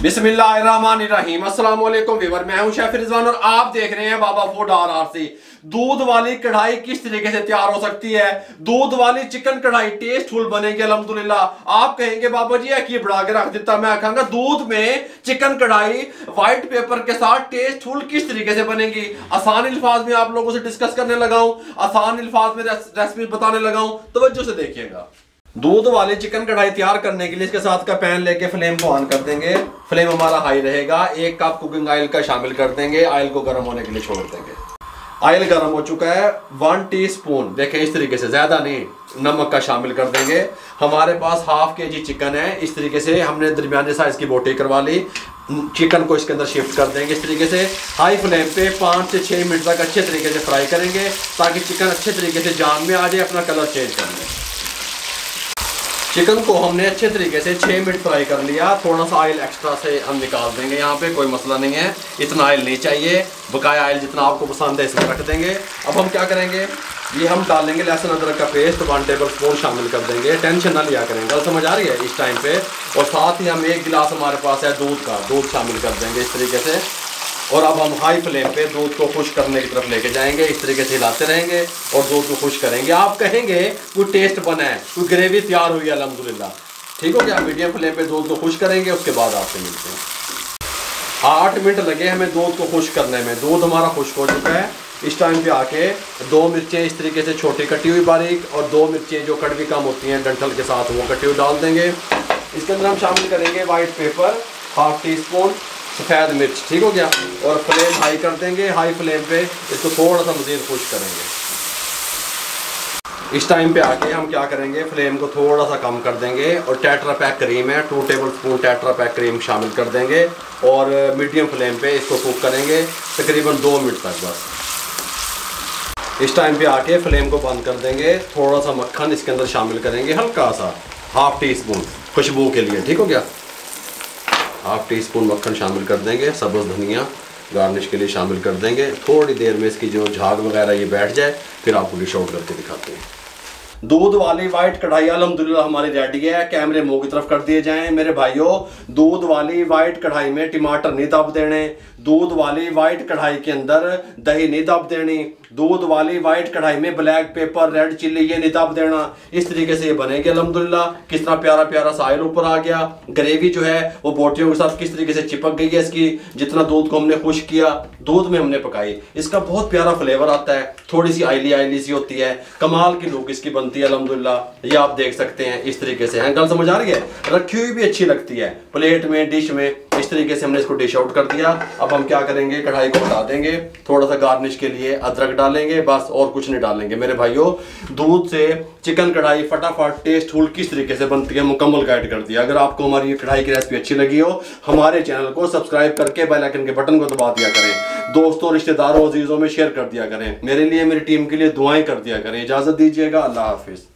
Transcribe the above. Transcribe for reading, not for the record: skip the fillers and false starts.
बिस्मिल्लाहिर्रहमानिर्रहीम। अस्सलाम वालेकुम व्यूअर, मैं हूं शेफ रिजवान और आप देख रहे हैं बाबा फूड RRC। दूध वाली कढ़ाई किस तरीके से तैयार हो सकती है। दूध वाली चिकन कढ़ाई टेस्टफुल बनेगी अल्हम्दुलिल्लाह। आप कहेंगे बाबा जी है कि बढ़ा के रख देता, मैं कहूंगा दूध में चिकन कढ़ाई व्हाइट पेपर के साथ टेस्टफुल किस तरीके से बनेगी। आसान अल्फाज में आप लोगों से डिस्कस करने लगा हूं, आसान अल्फाज में रेसिपी बताने लगा हूं, तवज्जो से देखिएगा। दूध वाली चिकन कढ़ाई तैयार करने के लिए इसके साथ का पैन लेके फ्लेम को ऑन कर देंगे। फ्लेम हमारा हाई रहेगा। 1 कप कुकिंग ऑयल का शामिल कर देंगे। ऑयल को गर्म होने के लिए छोड़ देंगे। ऑयल गर्म हो चुका है। 1 टीस्पून देखें इस तरीके से, ज्यादा नहीं, नमक का शामिल कर देंगे। हमारे पास हाफ kg चिकन है। इस तरीके से हमने दरमियाने साइज की बोटी करवा ली। चिकन को इसके अंदर शिफ्ट कर देंगे। इस तरीके से हाई फ्लेम पे 5 से 6 मिनट तक अच्छे तरीके से फ्राई करेंगे ताकि चिकन अच्छे तरीके से जान में आ जाए, अपना कलर चेंज कर ले। चिकन को हमने अच्छे तरीके से 6 मिनट फ्राई कर लिया। थोड़ा सा ऑयल एक्स्ट्रा से हम निकाल देंगे, यहाँ पे कोई मसला नहीं है, इतना ऑयल नहीं चाहिए। बकाया ऑयल जितना आपको पसंद है इसमें रख देंगे। अब हम क्या करेंगे, ये हम डालेंगे लहसुन अदरक का पेस्ट 1 टेबल स्पून शामिल कर देंगे। टेंशन ना लिया करेंगे, गल समझ आ रही है इस टाइम पे। और साथ ही हम 1 गिलास हमारे पास है दूध का, दूध शामिल कर देंगे इस तरीके से। और अब हम हाई फ्लेम पे दूध को खुश करने की तरफ लेके जाएंगे। इस तरीके से हिलाते रहेंगे और दूध को खुश करेंगे। आप कहेंगे कोई टेस्ट बना है, कोई ग्रेवी तैयार हुई है अल्हम्दुलिल्लाह, ठीक हो गया। मीडियम फ्लेम पे दूध को खुश करेंगे, उसके बाद आपसे मिलते हैं। 8 मिनट लगे हमें दूध को खुश करने में। दूध हमारा खुश्क हो चुका है। इस टाइम पे आके 2 मिर्चें इस तरीके से छोटी कटी हुई बारीक, और 2 मिर्चें जो कड़वी कम होती हैं डंठल के साथ, वो कटी हुई डाल देंगे। इसके अंदर हम शामिल करेंगे व्हाइट पेपर, 1/2 टीस्पून सफ़ेद मिर्च, ठीक हो गया। और फ्लेम हाई कर देंगे। हाई फ्लेम पे इसको थोड़ा सा मज़ीद खुश करेंगे। इस टाइम पे आके हम क्या करेंगे, फ्लेम को थोड़ा सा कम कर देंगे। और टेट्रा पैक क्रीम है, 2 table spoon tetra pack cream शामिल कर देंगे। और मीडियम फ्लेम पे इसको कुक करेंगे तकरीबन 2 मिनट तक बस। इस टाइम पे आके फ्लेम को बंद कर देंगे। थोड़ा सा मक्खन इसके अंदर शामिल करेंगे, हल्का सा 1/2 टीस्पून खुशबू के लिए, ठीक हो गया। 1/2 टीस्पून मक्खन शामिल कर देंगे। सब्ज़ धनिया गार्निश के लिए शामिल कर देंगे। थोड़ी देर में इसकी जो झाग वगैरह ये बैठ जाए, फिर आपको डिश आउट करके दिखाते हैं। दूध वाली वाइट कढ़ाई अल्हम्दुलिल्लाह हमारी रेडी है। कैमरे मुंह की तरफ कर दिए जाएं मेरे भाइयों। दूध वाली वाइट कढ़ाई में टमाटर नहीं दब देने। दूध वाली वाइट कढ़ाई के अंदर दही नहीं दब देनी। दूध वाली वाइट कढ़ाई में ब्लैक पेपर, रेड चिल्ली ये नहीं दब देना। इस तरीके से ये बनेगी अल्हम्दुलिल्लाह। किस तरह प्यारा प्यारा सा ऑयल ऊपर आ गया। ग्रेवी जो है वो बोटियों के साथ किस तरीके से चिपक गई है इसकी। जितना दूध को हमने खुश किया, दूध में हमने पकाई, इसका बहुत प्यारा फ्लेवर आता है। थोड़ी सी आयली आयली सी होती है, कमाल की लुक इसकी बनती है अल्हम्दुलिल्लाह। ये आप देख सकते हैं इस तरीके से है, गल समझ आ रही है। रखी हुई भी अच्छी लगती है प्लेट में, डिश में। इस तरीके से हमने इसको डिश आउट कर दिया। अब हम क्या करेंगे, कढ़ाई को हटा देंगे। थोड़ा सा गार्निश के लिए अदरक डालेंगे, बस और कुछ नहीं डालेंगे मेरे भाइयों। दूध से चिकन कढ़ाई फटाफट टेस्टफुल किस तरीके से बनती है मुकम्मल गाइड कर दिया। अगर आपको हमारी ये कढ़ाई की रेसिपी अच्छी लगी हो, हमारे चैनल को सब्सक्राइब करके बेल आइकन के बटन को दबा दिया करें। दोस्तों, रिश्तेदारों, अजीजों में शेयर कर दिया करें। मेरे लिए, मेरी टीम के लिए दुआएं कर दिया करें। इजाजत दीजिएगा, अल्लाह हाफिज।